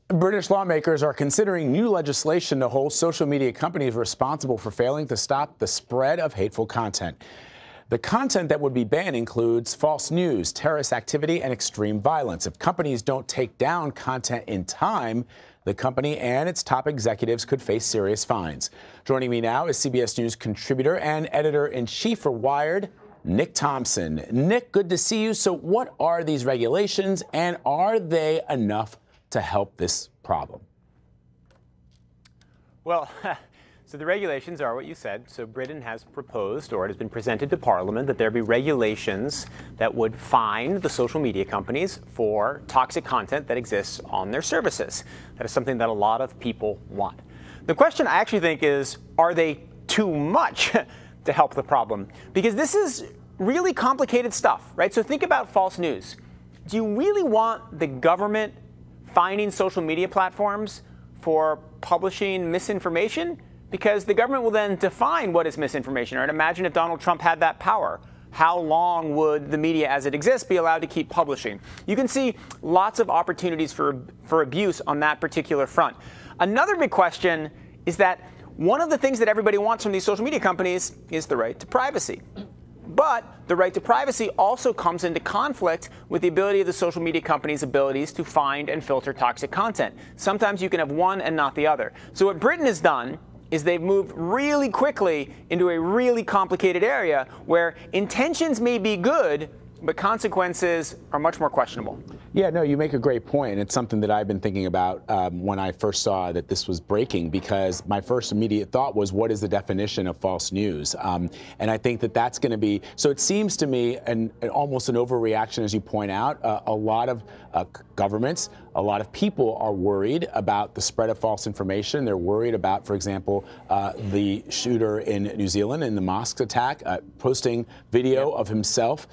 British lawmakers are considering new legislation to hold social media companies responsible for failing to stop the spread of hateful content. The content that would be banned includes false news, terrorist activity, and extreme violence. If companies don't take down content in time, the company and its top executives could face serious fines. Joining me now is CBS News contributor and editor-in-chief for Wired, Nick Thompson. Nick, good to see you. So what are these regulations, and are they enough to help this problem? Well, so the regulations are what you said. So Britain has proposed, or it has been presented to Parliament, that there be regulations that would fine the social media companies for toxic content that exists on their services. That is something that a lot of people want. The question I actually think is, are they too much to help the problem? Because this is really complicated stuff, right? So think about false news. Do you really want the government fining social media platforms for publishing misinformation? Because the government will then define what is misinformation. Right? Imagine if Donald Trump had that power. How long would the media as it exists be allowed to keep publishing? You can see lots of opportunities for abuse on that particular front. Another big question is that one of the things that everybody wants from these social media companies is the right to privacy. But the right to privacy also comes into conflict with the ability of the social media companies' abilities to find and filter toxic content. Sometimes you can have one and not the other. So what Britain has done is they've moved really quickly into a really complicated area where intentions may be good, but consequences are much more questionable. Yeah, no, you make a great point. It's something that I've been thinking about when I first saw that this was breaking, because my first immediate thought was, what is the definition of false news? And I think that that's going to be, so it seems to me, and almost an overreaction, as you point out. A lot of governments, a lot of people are worried about the spread of false information. They're worried about, for example, the shooter in New Zealand in the mosque attack, posting video of himself,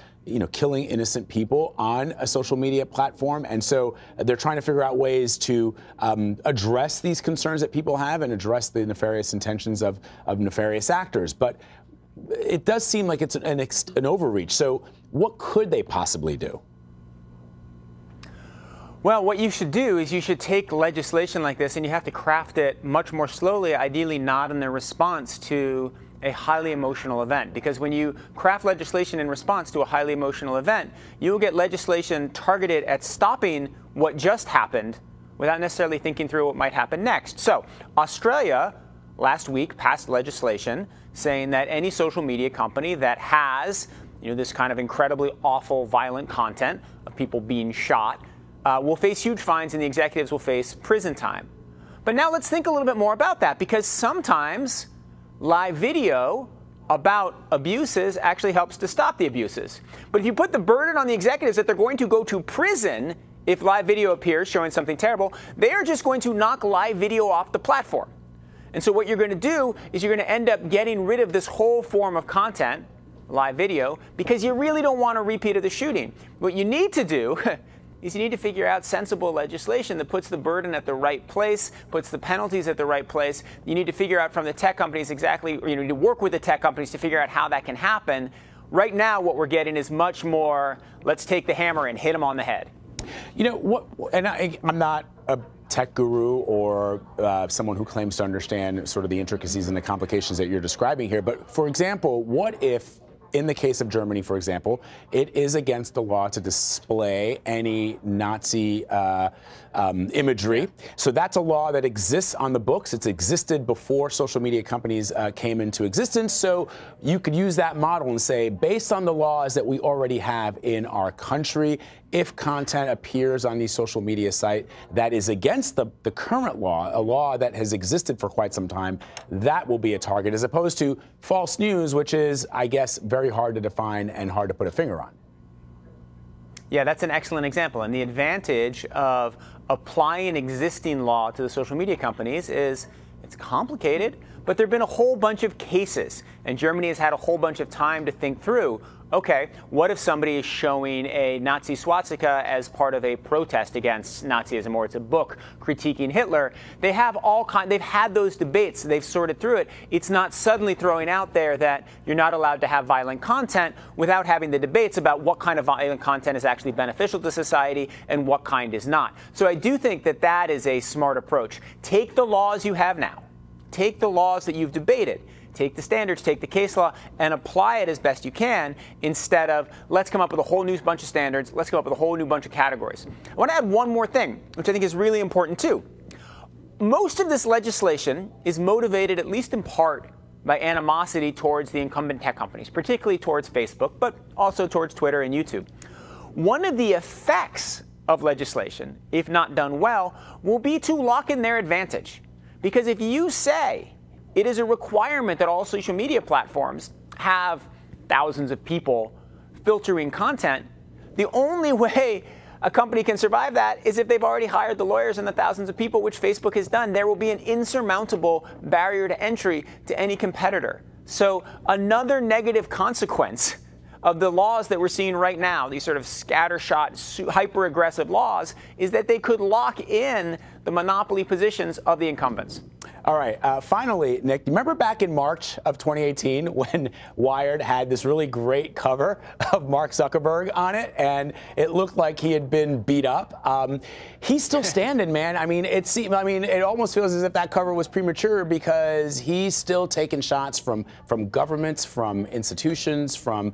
killing innocent people on a social media platform. And so they're trying to figure out ways to address these concerns that people have and address the nefarious intentions of nefarious actors. But it does seem like it's an overreach. So what could they possibly do? Well, what you should do is you should take legislation like this and you have to craft it much more slowly, ideally not in the response to a highly emotional event. Because when you craft legislation in response to a highly emotional event, you'll get legislation targeted at stopping what just happened without necessarily thinking through what might happen next. So Australia last week passed legislation saying that any social media company that has this kind of incredibly awful, violent content of people being shot will face huge fines, and the executives will face prison time. But now let's think a little bit more about that, because sometimes live video about abuses actually helps to stop the abuses. But if you put the burden on the executives that they're going to go to prison if live video appears showing something terrible, they are just going to knock live video off the platform. And so what you're going to do is you're going to end up getting rid of this whole form of content, live video, because you really don't want a repeat of the shooting. What you need to do is you need to figure out sensible legislation that puts the burden at the right place, puts the penalties at the right place. You need to figure out from the tech companies exactly, or you need to work with the tech companies to figure out how that can happen. Right now, what we're getting is much more, let's take the hammer and hit them on the head. And I'm not a tech guru or someone who claims to understand sort of the intricacies and the complications that you're describing here. But for example, what if, in the case of Germany, for example, it is against the law to display any Nazi imagery. So that's a law that exists on the books. It's existed before social media companies came into existence. So you could use that model and say, based on the laws that we already have in our country, if content appears on the social media site that is against the current law, a law that has existed for quite some time, that will be a target, as opposed to false news, which is, I guess, very hard to define and hard to put a finger on. Yeah, that's an excellent example. And the advantage of applying existing law to the social media companies is it's complicated, but there have been a whole bunch of cases, and Germany has had a whole bunch of time to think through, okay, what if somebody is showing a Nazi swastika as part of a protest against Nazism, or it's a book critiquing Hitler? They've had those debates, they've sorted through it. It's not suddenly throwing out there that you're not allowed to have violent content without having the debates about what kind of violent content is actually beneficial to society and what kind is not. So I do think that that is a smart approach. Take the laws you have now, take the laws that you've debated, take the standards, take the case law, and apply it as best you can, instead of let's come up with a whole new bunch of standards, let's come up with a whole new bunch of categories. I want to add one more thing, which I think is really important too. Most of this legislation is motivated, at least in part, by animosity towards the incumbent tech companies, particularly towards Facebook, but also towards Twitter and YouTube. One of the effects of legislation, if not done well, will be to lock in their advantage. Because if you say it is a requirement that all social media platforms have thousands of people filtering content, the only way a company can survive that is if they've already hired the lawyers and the thousands of people, which Facebook has done. There will be an insurmountable barrier to entry to any competitor. So another negative consequence of the laws that we're seeing right now, these sort of scattershot, hyper-aggressive laws, is that they could lock in the monopoly positions of the incumbents. All right. Finally, Nick, remember back in March of 2018 when Wired had this really great cover of Mark Zuckerberg on it, and it looked like he had been beat up? He's still standing, man. I mean, it almost feels as if that cover was premature, because he's still taking shots from governments, from institutions, from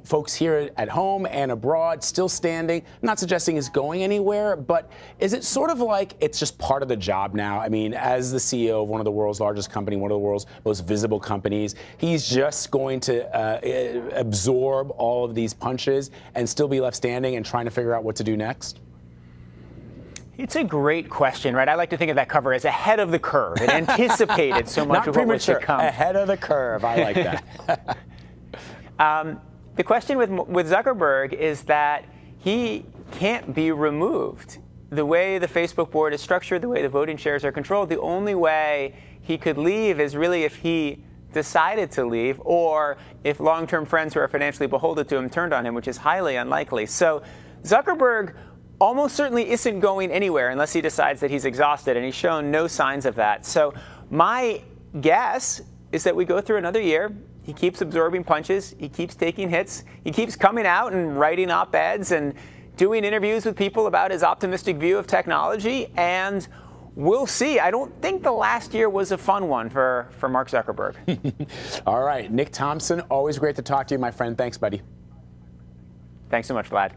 folks here at home and abroad, still standing. I'm not suggesting he's going anywhere, but is it sort of like it's just part of the job now? I mean, as the CEO of one of the world's largest company, one of the world's most visible companies, he's just going to absorb all of these punches and still be left standing and trying to figure out what to do next? It's a great question, right? I like to think of that cover as ahead of the curve. It anticipated so much of what was to come. Ahead of the curve. I like that. The question with Zuckerberg is that he can't be removed. The way the Facebook board is structured, the way the voting shares are controlled, the only way he could leave is really if he decided to leave, or if long-term friends who are financially beholden to him turned on him, which is highly unlikely. So Zuckerberg almost certainly isn't going anywhere unless he decides that he's exhausted, and he's shown no signs of that. So my guess is that we go through another year. He keeps absorbing punches. He keeps taking hits. He keeps coming out and writing op-eds and doing interviews with people about his optimistic view of technology, and we'll see. I don't think the last year was a fun one for Mark Zuckerberg. All right, Nick Thompson, always great to talk to you, my friend. Thanks, buddy. Thanks so much, Vlad.